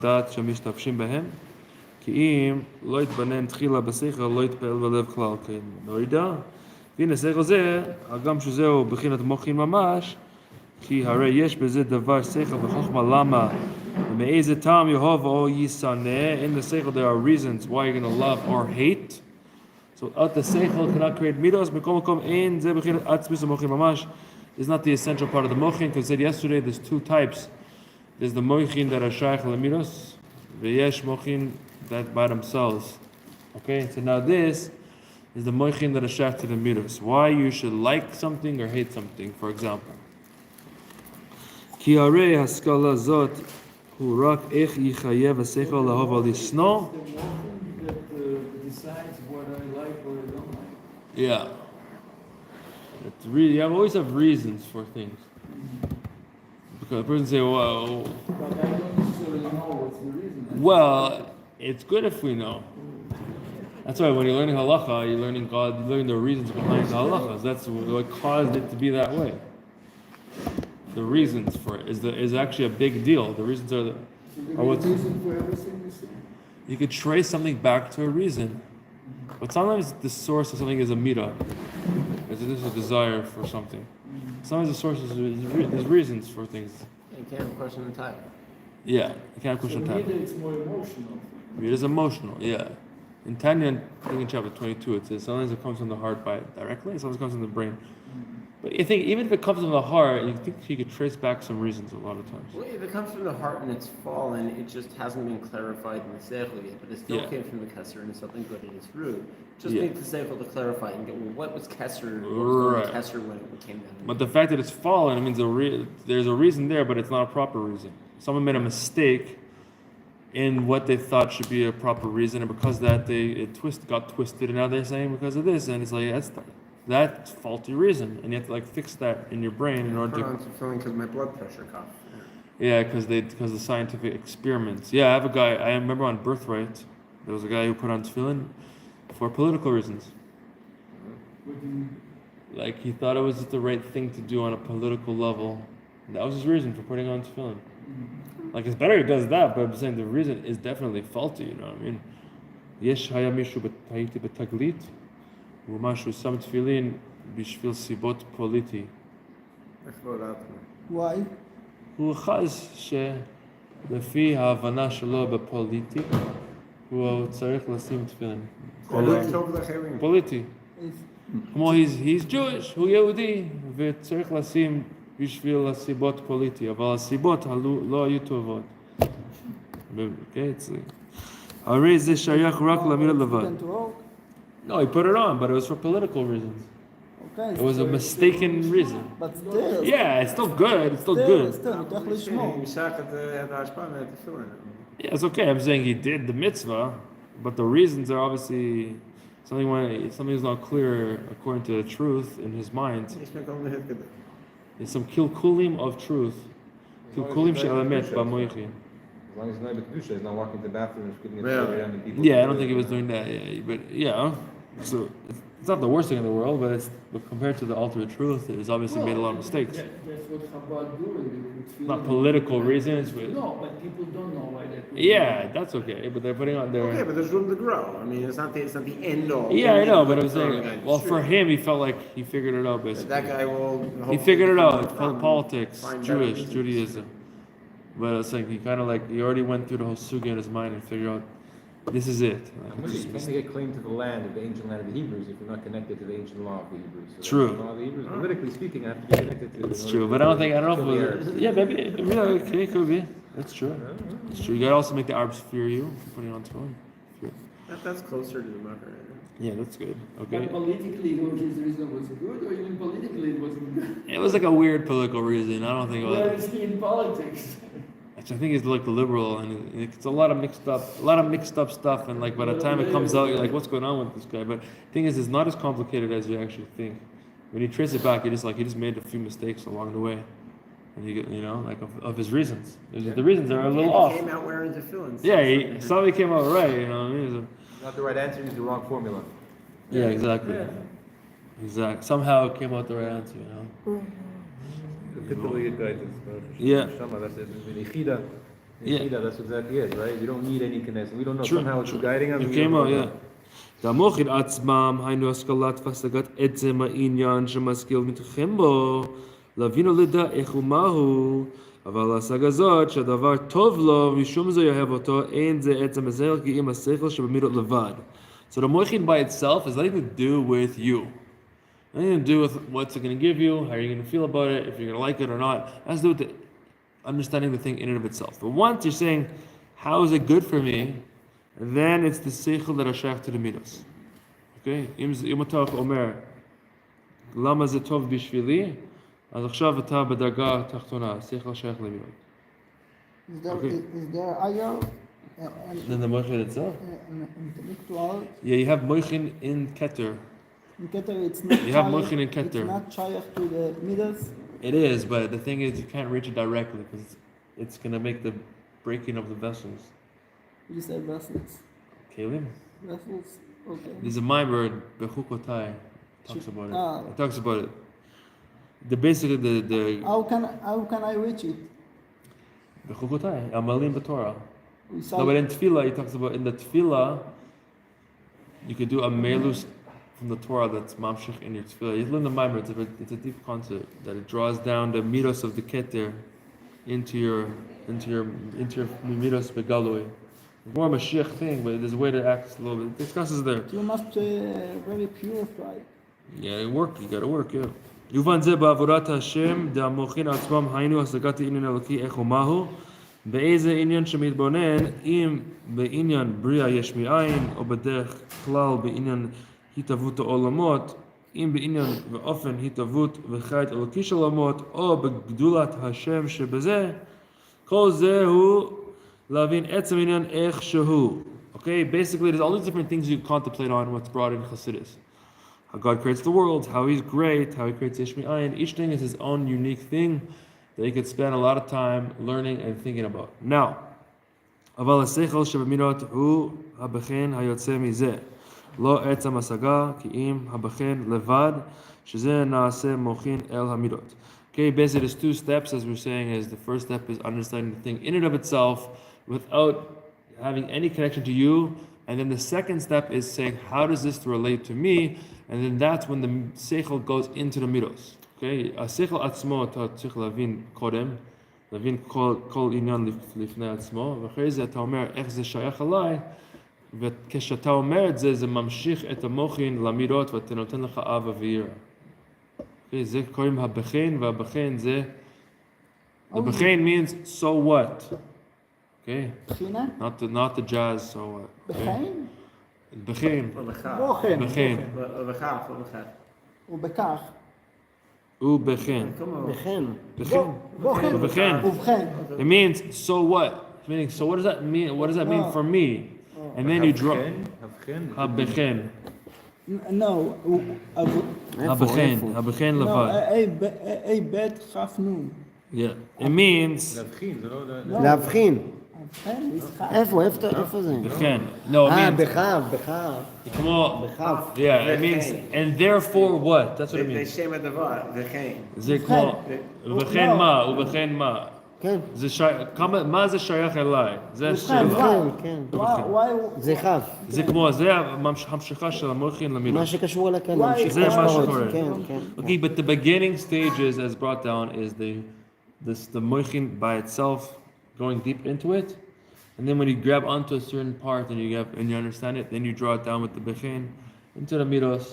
דעת שמשתמשים בהם, כי אם לא יתבנן תחילה בשכל, לא יתפעל בלב כלל, כן, לא יודע. והנה שכל זה, הגם שזהו בחינת מוחין ממש, כי הרי יש בזה דבר שכל וחוכמה למה, ומאיזה טעם יאהב או ישנא. In the seichel there are reasons why you're going to love or hate. So at the seichel cannot create midos, בכל מקום אין זה בחינת עצמיס המוחין ממש. It's not the essential part of the mochin, because I said yesterday there's two types. There's the mochin that are shaykh lemidos, v'yesh mochin that by themselves. Okay, so now this is the mochin that are shaykh to the midos. Why you should like something or hate something, for example. Ki arei haskala zot hu rak ech yichayev ha'seichel lahov al yisno. That decides what I like or I don't like. Yeah. It's really, you always have reasons for things. Because a person say, well, But I don't necessarily know what's the reason. well, it's good if we know. That's why when you're learning halacha, you're learning God, you're learning the reasons behind the halachas. That's what caused it to be that way. The reasons for it is actually a big deal. The reasons are what's. Reason for everything you say. You could trace something back to a reason, but sometimes the source of something is a midah. There's a desire for something. Sometimes the source is there's reasons for things. You can't question the time. Yeah, you can't question So time. maybe it's more emotional. It is emotional, yeah. In Tanya, I think in chapter 22, it says sometimes it comes from the heart by directly, sometimes it comes from the brain. But I think even if it comes from the heart, you think you could trace back some reasons a lot of times. Well, if it comes from the heart and it's fallen, it just hasn't been clarified in the seichel yet, but it still Yeah. came from the kesser and it's something good in its root. Just Yeah. need the seichel to clarify and go, well, what was kesser? What was Right. going kesser when it came down? But the fact that it's fallen, it means there's a reason there, but it's not a proper reason. Someone made a mistake in what they thought should be a proper reason, and because of that got twisted, and now they're saying because of this, and it's like that's faulty reason, and you have to like fix that in your brain in order Put to. on some filling because my blood pressure cough. Yeah, because of the scientific experiments. Yeah, I have a guy. I remember on Birthright, there was a guy who put on tefillin for political reasons. What do you mean? Like he thought it was the right thing to do on a political level. That was his reason for putting on tefillin. Like it's better he does that, but I'm saying the reason is definitely faulty. You know what I mean? Yesh haya mishu b'tayiti b'taglit, u'mashu sam tefillin b'shvil sibot politi. Why? הוא חש שלפי ההבנה שלו בפוליטי, הוא צריך לשים תפילין. פוליטי. כמו he's Jewish, הוא יהודי, וצריך לשים בשביל הסיבות פוליטי, אבל הסיבות לא היו טובות. הרי זה שייך רק למילה לבד. No, he put it on, but it was for political reasons. Okay, It was a mistaken reason. but still, Yeah, it's still good, it's still good. נותח לשמור. Yeah, it's okay. I'm saying he did the mitzvah, but the reasons are obviously something's not clear according to the truth in his mind. There's some kilkulim of truth. Kilkulim she'alamet b'moichin. As long as he's not in Kedusha, he's not walking to the bathroom and getting Really? people. Yeah, I don't think he was doing that. Yeah, but yeah, so it's not the worst thing in the world, but compared to the ultimate truth, it's obviously made a lot of mistakes. That's what Chabad do. Not political reasons, but No, but people don't know why that. yeah, that's okay. But they're putting on their. Okay, but there's room to grow. I mean, it's not the end all. Yeah, I know, but I'm Throwing a guy saying, in well, the for street. him, he felt like he figured it out, basically. That guy will. He figured it out. From Politics, find better Jewish, reasons. Judaism. But it's like he kind of like he already went through the whole sugi in his mind and figured out this is it. Like, When you can get claim to the land of the ancient land of the Hebrews if you're not connected to the ancient law of the Hebrews. So True. The law of the Hebrews, politically speaking, I have to be connected to. it's true, but I don't know if it, yeah, maybe okay, could be. That's true. It's true. You gotta also make the Arabs fear you for putting on tefillin. That's closer to the Makar. Yeah, that's good. But Okay. politically, his reason was good, or even politically it wasn't good? It was like a weird political reason. I don't think it Where was. is he in politics? I think he's like the liberal, and it's a lot of mixed up stuff. And like by the time it comes out, you're like, what's going on with this guy? But the thing is, it's not as complicated as you actually think. When you trace it back, he just made a few mistakes along the way, and you get like of his reasons. The reasons are a little off. He came out wearing tefillin. Yeah, somebody came out right. You know what I mean? Not the right answer, use the wrong formula. Yeah, exactly. Exactly. Somehow it came out the right answer. Good guidance. Yeah. Shama, that's it. Yeah. That's exactly it, right? We don't need any connection. We don't know. True, Somehow it's true. guiding us. It we came don't out, know. yeah. והמוחין עצמם, היינו השכלת והשגת עצם העניין שמשכיל מתוכם בו, להבין ולדע איך ומהו, אבל ההשגה זאת שהדבר טוב לו, משום זה יאהב אותו, אין זה עצם השכל כי אם השכל שבמידות לבד. So the moichin by itself has nothing to do with you. Nothing to do with what's it going to give you, how you're going to feel about it, if you're going to like it or not. It has to do with the understanding the thing in and of itself. But once you're saying, how is it good for me? Then it's the seichel that are shaykh to the midos. Okay? אם אתה אומר, למה זה טוב בשבילי? אז עכשיו אתה בדרגה התחתונה, השכל שייך למידות. Is there higher Then the moichin itself? intellectual? Yeah, you have moichin in keter. In Keter, it's not You have shaykh- moichin in It's keter. not shaykh to the middles. It is, but the thing is you can't reach it directly because it's going to make the breaking of the vessels. You say vessels. Kalim? Vessels? Okay. There's a mimer, Bechukotai, talks about it. Ah. It talks about it. Basically the How can I reach it? Bechukotai, Amalim B'Torah. We No, but in Tefillah, he talks about in the Tefillah, you could do a melus from the Torah that's mamshich in your Tefillah. You learn the mimer, it's a deep concept that it draws down the midos of the keter into your midos begaloi. It's more of a Mashiach thing, but there's a way to act a little bit. It discusses there. You must very purify. Yeah, you gotta work, yeah. יובן זה בעבודת השם, דהמוחין עצמם היינו השגת עניין אלוקי איך ומהו, באיזה עניין שמתבונן, אם בעניין בריאה יש מאין, או בדרך כלל בעניין התהוות העולמות, אם בעניין ואופן התהוות וחית אלוקי של עולמות, או בגדולת השם שבזה, כל זה הוא להבין עצם עניין איך שהוא. Okay, basically there's all these different things you contemplate on what's brought in Chassidus. How God creates the world, how He's great, how He creates Yesh Me'ayin. Each thing is His own unique thing that you could spend a lot of time learning and thinking about. Now, אבל השכל שבמידות הוא הבחן היוצא מזה. לא עצם השגה, כי אם הבחן לבד, שזה נעשה מוחין אל המידות. Okay, basically there's two steps, as we're saying, is the first step is understanding the thing in and of itself without having any connection to you. And then the second step is saying, how does this relate to me? And then that's when the seichel goes into the midos. Okay, השכל עצמו אתה צריך להבין קודם, להבין כל עניין לפני עצמו, ואחרי זה אתה אומר איך זה שייך אליי, וכשאתה אומר את זה, זה ממשיך את המוחין למידות ואתה נותן לך אהבה ויראה. Okay, זה קוראים הבחין, והבחין זה, the בחין means so what. Okay, בחינה? not the jazz so what. בחיים? בחין. בוחן. בחין. ובכך. ובחין. בחן. בחין. בוחן. ובחין. ובחן. It means so what. Meaning so what does that mean? What does that mean for me? And then you draw הבחין. No. הבחין. הבחין No, לבד. A bet half noon. Yeah. It means להבחין. הבחן? איפה זה? בחין. No, it means בכף. כמו בכף. yeah, it means and therefore what? That's what it means. שם הדבר, וכן. זה כמו ובכן מה? ובכן מה? כן. זה מה זה שייך אליי? זה השאלה. כן, כן. Why? זה כף. זה כמו, זה המשכה של המוחין למידות. מה שקשור אליי, כן. Why? ממשיך זה מה להשפעות. שקורה. כן, כן. Okay, but the beginning stages as brought down is the moichin by itself going deep into it, and then when you grab onto a certain part and you understand it, then you draw it down with the bechin into the midos,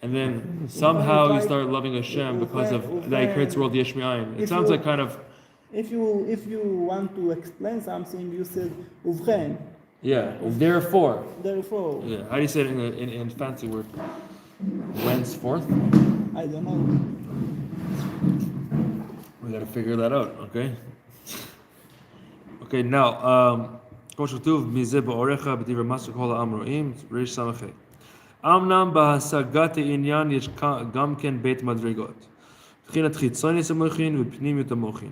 and then somehow you start loving Hashem because of that He creates the world yesh me'ayin. It sounds like kind of If you want to explain something, you said ובכן. yeah. Therefore, Therefore, yeah. How do you say it in fancy word? Henceforth. I don't know. We gotta figure that out, okay? Okay, now, כמו שכתוב, מזה באורך בדברי מסר כל העם רואים, ריש סמכי. אמנם בהשגת העניין יש גם כן בית מדרגות. מבחינת חיצוניות המוחין ופנימיות המוחין.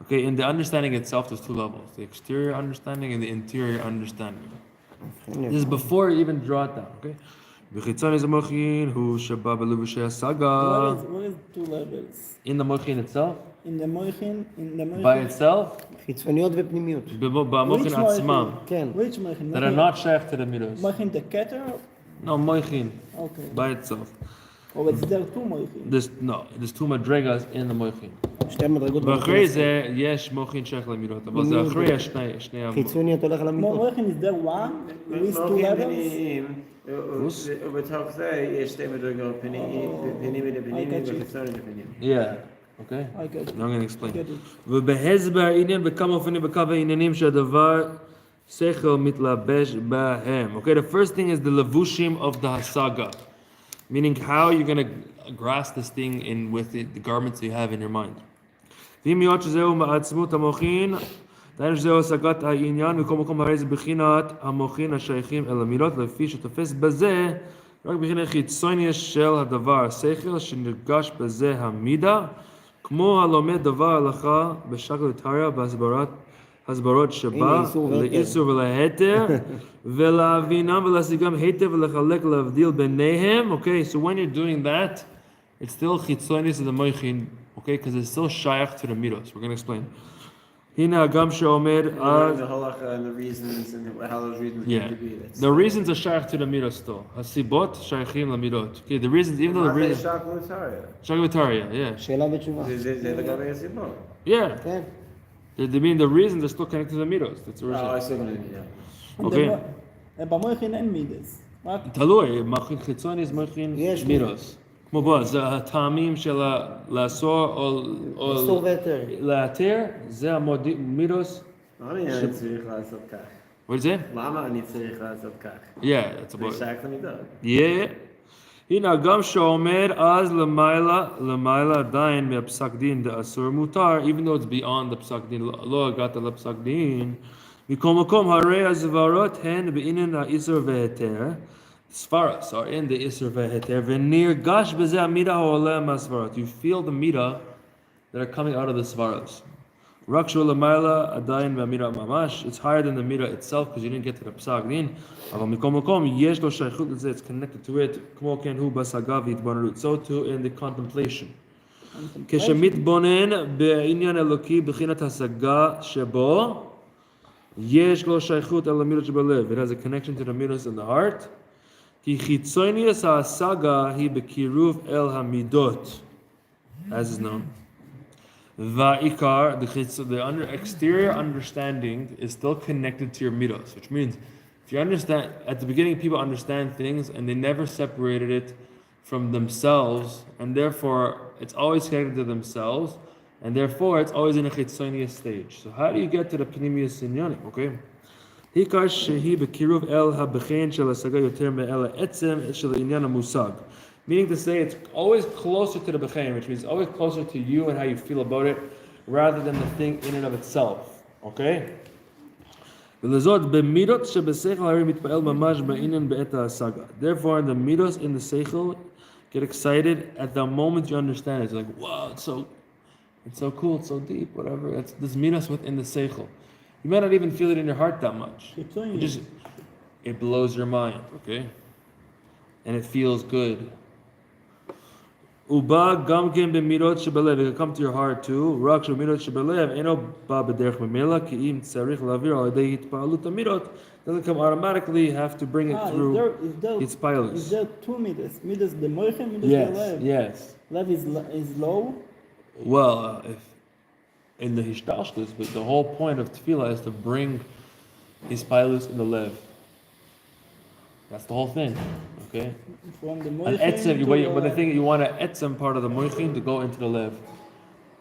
Okay, in the understanding itself, there's two levels: the exterior understanding and the interior understanding. This is before you even draw it down. Okay, וחיצוני זה מוחין הוא שבא בלבושי השגה. Where is two levels? In the מוחין itself? In the moichin, By itself? חיצוניות ופנימיות. במוחין Which עצמם. כן. Which moichin? That are not שייך to the midos. Moichin the keter? No, מוחין. Okay. By itself. Or is there two moichin? There's two מדרגas in the מוחין. שתי מדרגות. ואחרי זה יש מוחין שייך למידות, אבל זה אחרי שני חיצוניות הולך על המידות. Moichin is there one? With two levels? ובתוך זה יש שתי מדרגות, פנימי לפנימי וחיצוני לפנימי. Yeah, okay. I get it. Now I'm going to explain. Get it. ובהסבר עניין בכמה אופנים בכמה עניינים שהדבר שכל מתלבש בהם. Okay, the first thing is the levushim of the hasaga. Meaning how you're going to grasp this thing in with the garments you have in your mind. ואם להיות שזהו מעצמות המוחין, דהיינו שזהו השגת העניין, מכל מקום הרי זה בחינת המוחין השייכים אל המידות, לפי שתופס בזה רק בחינת חיצוניה של הדבר, שכל שנרגש בזה המידה, כמו הלומד דבר הלכה בשקל וטריה בהסברות שבה, לאיסור ולהיתר, ולהבינם ולהשיגם היטב ולחלק להבדיל ביניהם. Okay, so when you're doing that, it's still חיצוניה של המוחין, okay, because it's still שייך to the midos. We're going to explain. הנה הגם שעומד אז... The halacha and the reasons and how those reasons Yeah, came to be. the reasons are שייך to the midos still. הסיבות שייכים למידות. Okay, the reasons, even though the reasons... שק וטריה, yeah. שאלה ותשובה. זה לגבי הסיבות. Yeah. כן. They mean the reasons are still connected to the midos. That's the I reason. see what I mean, yeah. Okay. במוichin אין מידס. רק תלוי, מוחין חיצוני זה מוחין יש מידוס. כמו בוא, זה הטעמים של לאסור או אסור והיתר. להתיר, זה המידוס. למה אני צריך לעשות כך? What is it? למה אני צריך לעשות כך? Yeah, that's זה about שייך למידות. Yeah. הנה גם שעומד אז למעלה עדיין מהפסק דין דאסור מותר, even though it's beyond the פסק דין, לא הגעת לפסק דין, מכל מקום הרי הסברות הן בעניין האיסור והיתר, ספרס are in the איסור והיתר, ונרגש בזה המידה העולה מהסברות. You feel the מידה that are coming out of the ספרס. רק שהוא למעלה עדיין מהמידה ממש, it's higher than the מידה itself because you didn't get to the פסק דין, אבל מכל מקום יש לו שייכות לזה, it's connected to it, כמו כן הוא בהשגה והתבוננות, so too in the contemplation. כשמתבונן בעניין אלוקי בחינת השגה שבו, יש לו שייכות אל המידות שבלב, it has a connection to the midos in the heart, כי חיצוניוס ההשגה היא בקירוב אל המידות, as is known. Va'ikar, the exterior understanding is still connected to your midos, which means if you understand, at the beginning people understand things and they never separated it from themselves, and therefore it's always connected to themselves, and therefore it's always in a chitzonius stage. So how do you get to the pnimius inyanim? Okay. Hikar shehi bekiruv el habechein shel hasaga yoter me'el etzem shel inyan musag. Meaning to say, it's always closer to the bechein, which means always closer to you and how you feel about it, rather than the thing in and of itself. Okay? Therefore, the midos in the seichel get excited at the moment you understand it. It's like, wow, it's so cool, it's so deep, whatever. It's this midos within the seichel. You might not even feel it in your heart that much. It blows your mind, okay? And it feels good. Uba gam ken b'mirot shebelev. It can come to your heart too. Rak shebmirot shebelev eno ba b'derech memela ki im tzarich lavir al yedei hitpa'alut hamirot. Doesn't come automatically. You have to bring it through its pilus. Is there two midas? Midas the moichin, midas the lev. Yes. Lev is low. Well, if in the hishtashtus, but the whole point of tefillah is to bring his pilus in the lev. That's the whole thing, okay? From the An moichin etzem, to but the thing you want an etzem part of the moichin to go into the lev.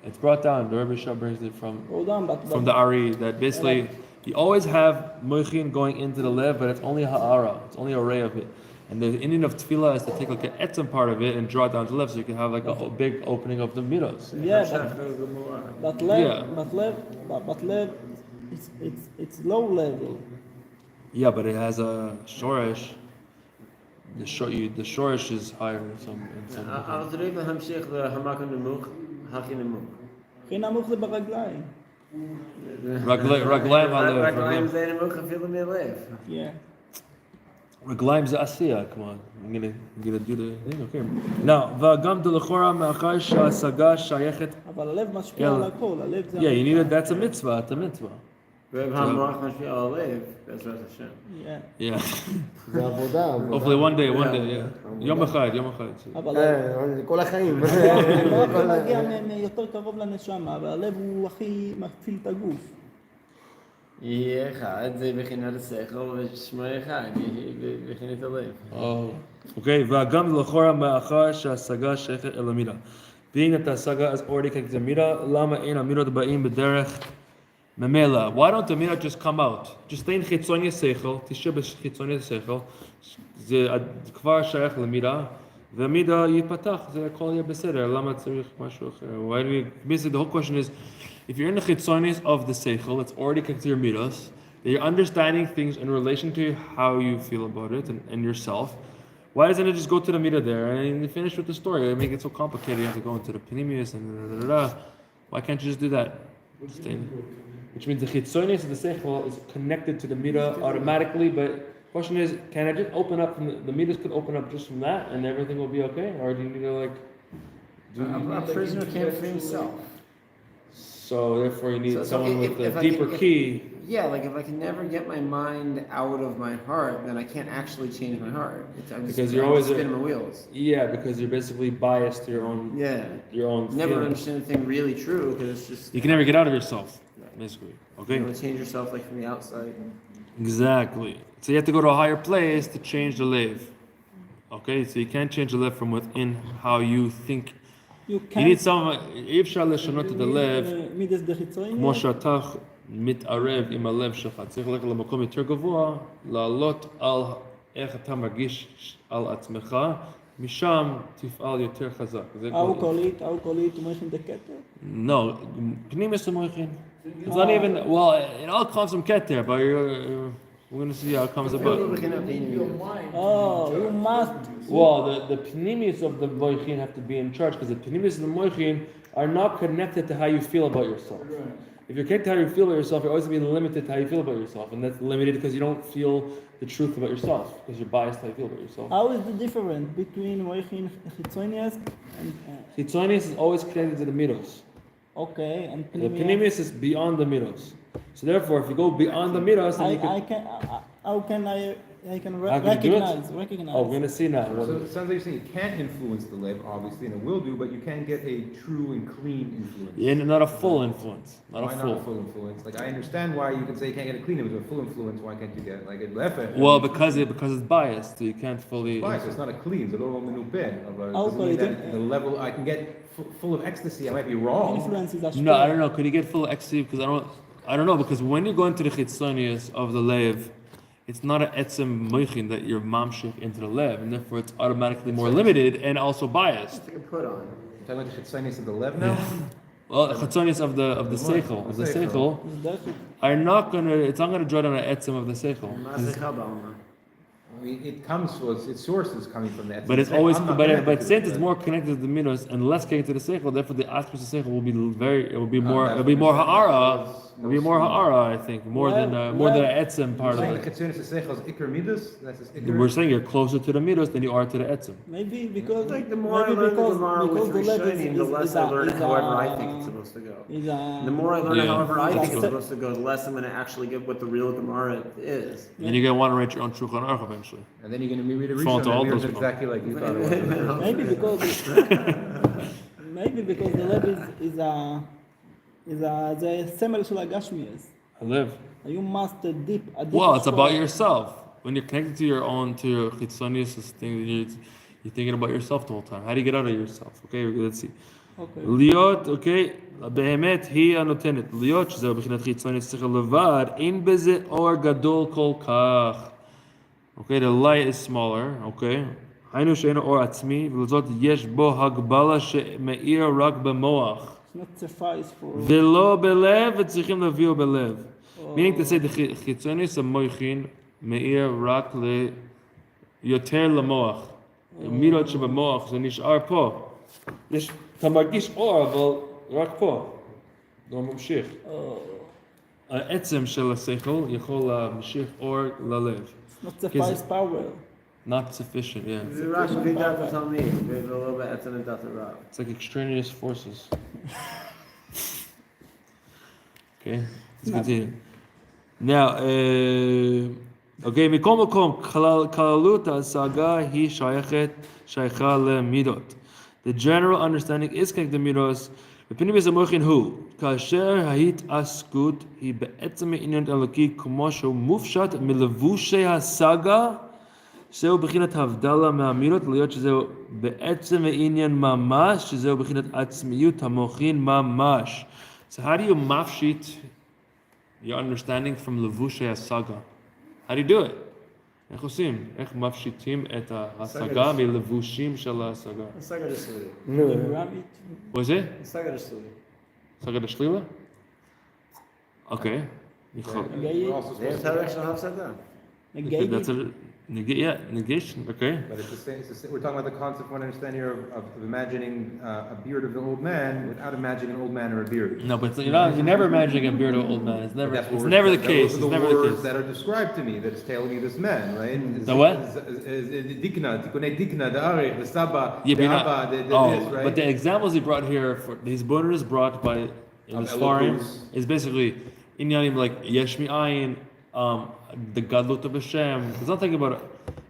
It's brought down. The Rebbe Shah brings it from the Ari that basically you always have moichin going into the lev, but it's only ha'ara. It's only a ray of it. And the Indian of tefillah is to take like an etzem part of it and draw it down to the left, so you can have like a big opening of the midos. Yeah, but lev, it's low level. Yeah, but it has a shoresh. The shoresh is higher in some. אבל צריך להמשיך להמקום נמוך, הכי נמוך. הכי נמוך זה ברגליים. רגליים הלב. רגליים זה נמוך אפילו מלב. Yeah. רגליים זה עשייה, come on. I'm gonna do the thing, okay. Now, והגם דלכאורה מאחר שההשגה שייכת... אבל הלב משפיע על הכל, הלב זה... Yeah, you need it, that's a mitzvah, it's a mitzvah. Reb HaMoach Mashpia al Lev, Bezrat Hashem. Yeah. Yeah. זה עבודה. Hopefully one day, yeah. יום אחד. אבל זה כל החיים. המוח יכול להגיע יותר קרוב לנשמה, והלב הוא הכי מפעיל את הגוף. יהיה אחד, זה בחינת השכל, ושמו אחד, בחינת הלב. Okay, והגם לכאורה מאחר שההשגה שייכת אל המידה. Being that the השגה is already connected to המידה, למה אין המידות באים בדרך ממילא? Why don't the מידות just come out? Just stay in חיצוני השכל, תשאר בחיצוני השכל, זה כבר שייך למידה, והמידה ייפתח, זה הכל יהיה בסדר, למה צריך משהו אחר? Why do we... Basically, the whole question is, if you're in the chitzonis of the seichel, it's already connected to your midos, that you're understanding things in relation to how you feel about it and yourself, why doesn't it just go to the midah there and you finish with the story? It make it so complicated, you have to go into the panemius and da-da-da-da. Why can't you just do that? Which means the chitzonis of the seichel is connected to the midah automatically, but the question is, can I just open up from the midas could open up just from that and everything will be okay? Or do you need to like... A prisoner can't free himself. So therefore you need So someone if- with if a I deeper can- key. Yeah, like if I can never get my mind out of my heart, then I can't actually change my heart. Because you're always spinning my wheels. Yeah, because you're basically biased to your own Yeah. own Never feelings. understand anything really true because it's just You can never get out of yourself, basically. Okay? you want to change yourself like from the outside. Exactly. So you have to go to a higher place to change the live. Okay? So you can't change the live from within how you think. You You need someone, אי אפשר לשנות את הלב מידס דחיצוני. כמו שאתה מתערב עם הלב שלך. צריך ללכת למקום יותר גבוה, לעלות על איך אתה מרגיש על עצמך, משם תפעל יותר חזק. זה How כל- call it מויכין דקטר? No, פנימיוס המויכין. It's not even, well, it all comes from Keter, but we're going to see how it comes about. Oh, you must. Well, the pneumius of the moichin have to be in charge because the pneumius of the moichin are not connected to how you feel about yourself. If you're connected to how you feel about yourself, you're always going to be limited to how you feel about yourself, and that's limited because you don't feel the truth about yourself because you're biased to how you feel about yourself. How is the difference between moichin חיצוניאס and Chitzonius is always connected to the midos. okay and The pneumius is beyond the midos. So therefore, if you go beyond the midos, then you can. How can I can How can you do it? recognize? Oh, we're going to see now. So it sounds like you're saying you can't influence the live, obviously, and it will do, but you can get a true and clean influence. Yeah, not a full influence. Not Why a not a full. full influence? Like, I understand why you can say you can't get a clean influence, but a full influence, why can't you get like a lefet? Well, because it's biased, so you can't fully. Why? So it's not a clean, it's a little minupeh. Oh, Doesn't but mean it- that the level I can get full of ecstasy, I might be wrong. Influence is a No, I don't know. Could you get full ecstasy? Because I don't know. Because when you go into the chitzonius of the lev, it's not an etzem moichin that you're mamshik into the lev, and therefore it's automatically more limited and also biased. It's like a put on. You're talking about the chitzanis of the lev now? Well, the chitzonius of the seichel are not gonna. It's not gonna draw down an etzem of the seichel. I mean, it comes, its source is coming from that. But it's always, but since it's more connected to the minos and less connected to the seichel, therefore the aspects of the seichel will be it'll be more ha'ara. It'll be more ha'ara, I think, more than an etzem part of Saying it. the chitzanis of seichel is ikar midas, that's his ikar. We're saying you're closer to the midos than you are to the etzem. Maybe because Like the more I maybe learn the because, Gemara because with the level Rishonim, the less I learn however I think it's supposed to go. The more I learn Yeah. however I think it's Accept- supposed to go, the less I'm going to actually get what the real Gemara is. And you're gonna want to write your own Shulchan Aruch eventually. And then you're going to read a Fall Rishon, to all and those it's people. exactly like you thought it was. maybe because the level is the סמל של הגשמיאס. I live. You must deep. Well, it's about yourself. When you're connected to your own, to your chitzonius thing, you're thinking about yourself the whole time. How do you get out of yourself? Okay, let's see. Okay. להיות, אוקיי, באמת היא הנותנת. להיות, שזהו בחינת חיצונית שכל לבד, אין בזה אור גדול כל כך. Okay, the light is smaller, okay? היינו שאין אור עצמי, ולזאת יש בו הגבלה שמאיר רק במוח. It's not suffice for. ולא בלב, וצריכים להביאו בלב. Meaning to say, the חיצוניס המויכין מאיר רק יותר למוח. מירות שבמוח, זה נשאר פה. אתה מרגיש אור, אבל רק פה. לא ממשיך. העצם של השכל יכול להמשיך אור ללב. It's not suffice power. Not sufficient, yeah. זה רק בלי דת התלמיד, ולא בעצם דת הרב. It's like extraneous forces. Okay, let's continue. Now, okay, מכל מקום, כללות ההשגה היא שייכה למידות. The general understanding is connected למידות, בפנימיוס המוחין הוא, כאשר ההתעסקות היא בעצם העניין אלוקי כמו שהוא מופשט מלבושי השגה, זהו בחינת הבדלה מהמידות, להיות שזהו בעצם העניין ממש, שזהו בחינת עצמיות המוחין ממש. So how do you mafshit your understanding from לבושי השגה? How do you do it? איך עושים? איך מפשיטים את ההשגה מלבושים של ההשגה? השגה דשלילה. What is it? השגה דשלילה. השגה דשלילה? Okay. יכול. זה התארך של ההפסקה. Okay, that's a negation, okay. But we're talking about the concept, one understanding here of imagining a beard of an old man without imagining an old man or a beard. No, but you're never imagining a beard of an old man. It's never the case. It's never the words case. that are described to me that is telling me this man, right? The what? Dikna, tikunei dikna, the arich, the saba, Yeah, the but abba, the this, right? but the examples he brought here, for these bonus brought by in Of his foreign, eloquence. is basically inyanim like yesh mi'ayin, the gadlut of Hashem. There's nothing about it.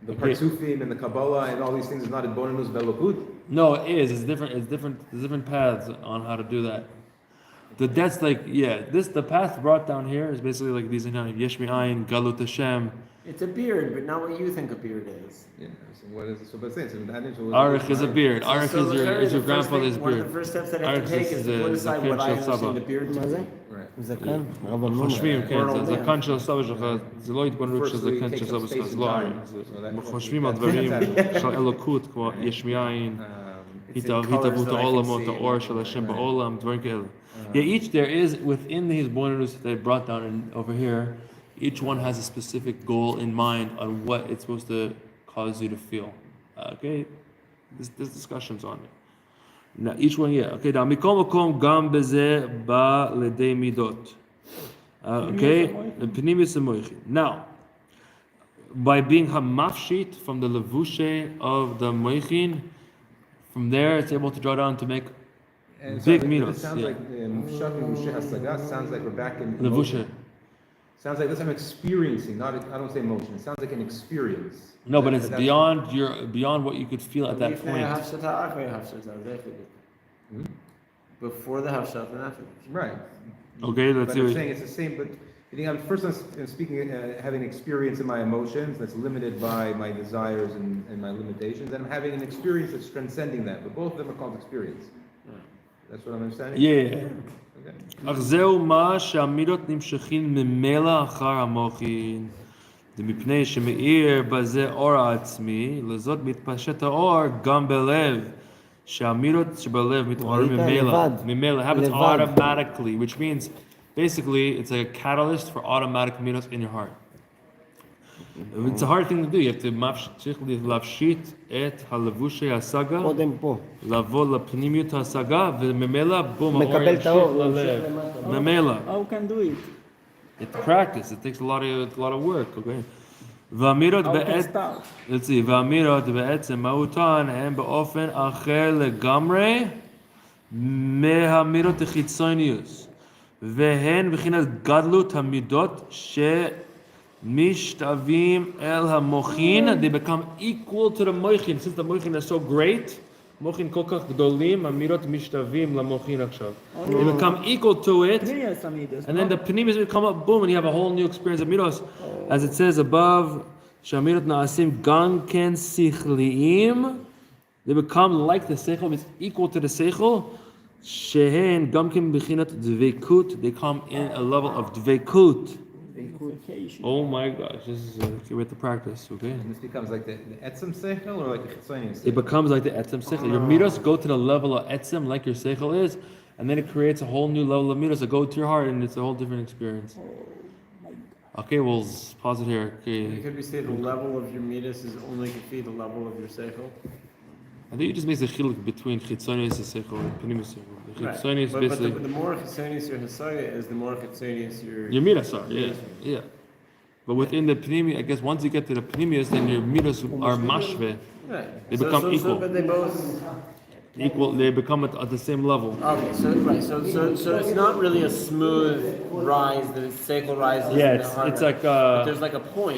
The Parsufim and the Kabbalah and all these things is not in Bonanus Velokut. No, it is. It's different. It's different. There's different paths on how to do that. That's like, yeah. The path brought down here is basically like these inyanim yesh mi'ayin, galut Hashem. It's a beard, but not what you think a beard is. Yeah, so what is it? So but saying, so that is Arich is a beard. Arich So is your the first grandfather's thing- One of the beard. first steps that I have to Arich take is to put aside what I understand the beard to מה זה? be. Right. זקן? רב אמנון. חושבים, כן, World זה man. זקן של הסבא שלך, זה לא התבוננות של Firstly, זקן takes של up סבא שלך, space זה and לא time. עין. So that- חושבים על דברים של אלוקות, כמו יש מאין, It's in colors התהוות that I can העולמות, see. האור של השם בעולם, דברים כאלה. Yeah, each there is, within these bonus that they brought down over here, each one has a specific goal in mind on what it's supposed to cause you to feel. Okay? There's discussions on it. Now, each one, yeah. Okay, now, מכל מקום גם בזה בא לידי מידות. Okay? פנימיוס המוחין. Now, by being hamafshit from the levushe of the moichin, from there it's able to draw down to make And big so minos. It sounds Yeah. like Mufshat Levushe Hasaga sounds like we're back in Levushe. emotion. Sounds like this I'm experiencing, not I don't say emotion. It sounds like an experience. No, but it's That's- beyond what you could feel at that לפני point. ההפשטה, אחרי ההפשטה, זה חידוש. Before the hafshat and after. Right. Okay, let's But see. I'm what- saying it's the same, but I think I'm speaking, having experience in my emotions that's limited by my desires and my limitations, and I'm having an experience that's transcending that. But both of them are called experience. That's what I'm understanding? Yeah. Okay. אך זהו מה שהמידות נמשכים ממילא אחר המוחין. זה מפני שמאיר בזה אור העצמי, לזאת מתפשט האור גם בלב. שהמידות שבלב מתעוררים ממילא. ממילא happens automatically, which means basically it's like a catalyst for automatic midot in your heart. It's a hard thing to do. You have to צריך להפשיט את הלבושי השגה, קודם פה. לבוא לפנימיות ההשגה, וממילא בום, האור מקבל את האור, ימשיך ללב. ממילא. How can do it? It's practice. It takes a lot of work, okay? והמידות How can בעצם, start? let's see, והמידות בעצם מהותן הם באופן אחר לגמרי מהמידות החיצוניות, והן בחינת גדלות המידות שמשתווים אל המוחין, they become equal to the מוחין, since the מוחין is so great, מוחין כל כך גדולים, המידות משתווים למוחין עכשיו. They become equal to it, Pnimius Amidas, and then the pnimis will come up, boom, and you have a whole new experience of midos. As it says above, שהמידות נעשים גם כן שכליים, they become like the seichel, it's equal to the seichel, שהן גם כן בחינת דבקות, they come in a level of דבקות. Oh my gosh, this is with the practice, okay? And this becomes like the etzem seichel or like the chitzonian It seichel? becomes like the etzem seichel. Your midos go to the level of etzem, like your seichel is, and then it creates a whole new level of midos that go to your heart, and it's a whole different experience. Okay, we'll pause it here. Okay. Could we say the level of your midas is only could be the level of your seichel? I think it just makes a chiluk between chitzonius seichel and pnimis seichel. The Right. chitzonius But basically the more chitzonius your hasaga is, the more chitzonius your your midas are, yeah. But within the pnimi, I guess once you get to the pnimius, then your midas are mashve. Right. They become equal. but they both. They become at the same level. Okay, so it's not really a smooth rise. The seichel rises. Yeah, and the it's heart like but there's like a point.